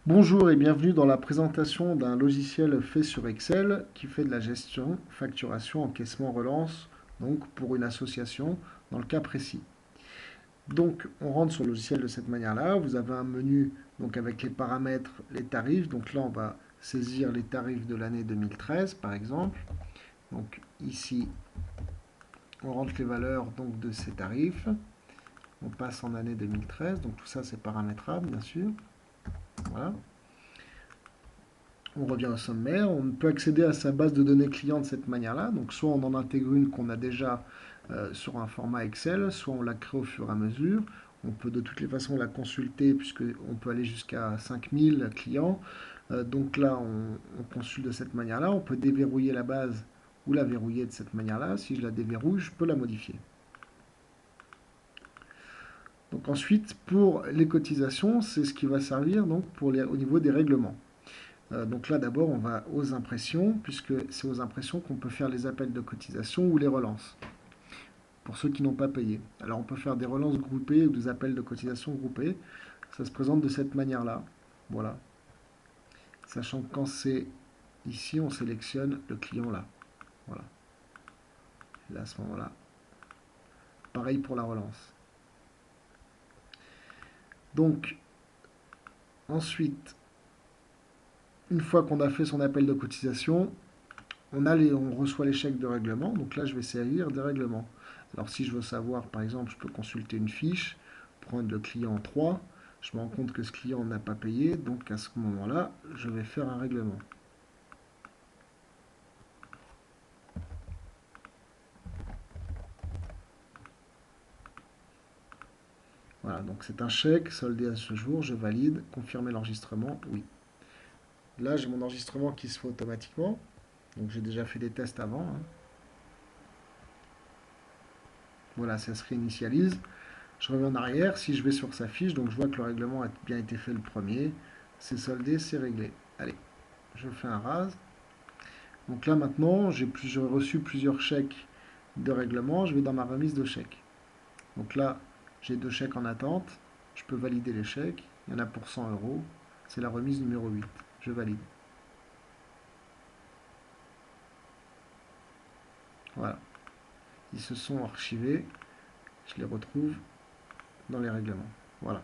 Bonjour et bienvenue dans la présentation d'un logiciel fait sur Excel qui fait de la gestion, facturation, encaissement, relance, donc pour une association dans le cas précis. Donc on rentre sur le logiciel de cette manière-là. Vous avez un menu donc avec les paramètres, les tarifs. Donc là on va saisir les tarifs de l'année 2013 par exemple. Donc ici on rentre les valeurs donc de ces tarifs. On passe en année 2013. Donc tout ça c'est paramétrable bien sûr. Voilà. On revient au sommaire. On peut accéder à sa base de données client de cette manière-là. Donc, soit on en intègre une qu'on a déjà sur un format Excel, soit on la crée au fur et à mesure. On peut de toutes les façons la consulter puisqu'on peut aller jusqu'à 5000 clients. Donc là, on consulte de cette manière-là. On peut déverrouiller la base ou la verrouiller de cette manière-là. Si je la déverrouille, je peux la modifier. Donc ensuite, pour les cotisations, c'est ce qui va servir donc au niveau des règlements. Donc là, d'abord, on va aux impressions, puisque c'est aux impressions qu'on peut faire les appels de cotisation ou les relances, pour ceux qui n'ont pas payé. Alors, on peut faire des relances groupées ou des appels de cotisation groupés. Ça se présente de cette manière-là. Voilà. Sachant que quand c'est ici, on sélectionne le client là. Voilà. Et là, à ce moment-là, pareil pour la relance. Donc, ensuite, une fois qu'on a fait son appel de cotisation, on reçoit les chèques de règlement. Donc là, je vais saisir des règlements. Alors si je veux savoir, par exemple, je peux consulter une fiche, prendre le client 3. Je me rends compte que ce client n'a pas payé. Donc à ce moment-là, je vais faire un règlement. Voilà, donc c'est un chèque soldé à ce jour. Je valide. Confirmer l'enregistrement. Oui. Là, j'ai mon enregistrement qui se fait automatiquement. Donc j'ai déjà fait des tests avant, hein. Voilà, ça se réinitialise. Je reviens en arrière, si je vais sur sa fiche, donc je vois que le règlement a bien été fait le premier. C'est soldé, c'est réglé. Allez, je fais un rase. Donc là maintenant, j'ai reçu plusieurs chèques de règlement. Je vais dans ma remise de chèques. Donc là, j'ai deux chèques en attente. Je peux valider les chèques. Il y en a pour 100 euros. C'est la remise numéro 8. Je valide. Voilà. Ils se sont archivés. Je les retrouve dans les règlements. Voilà.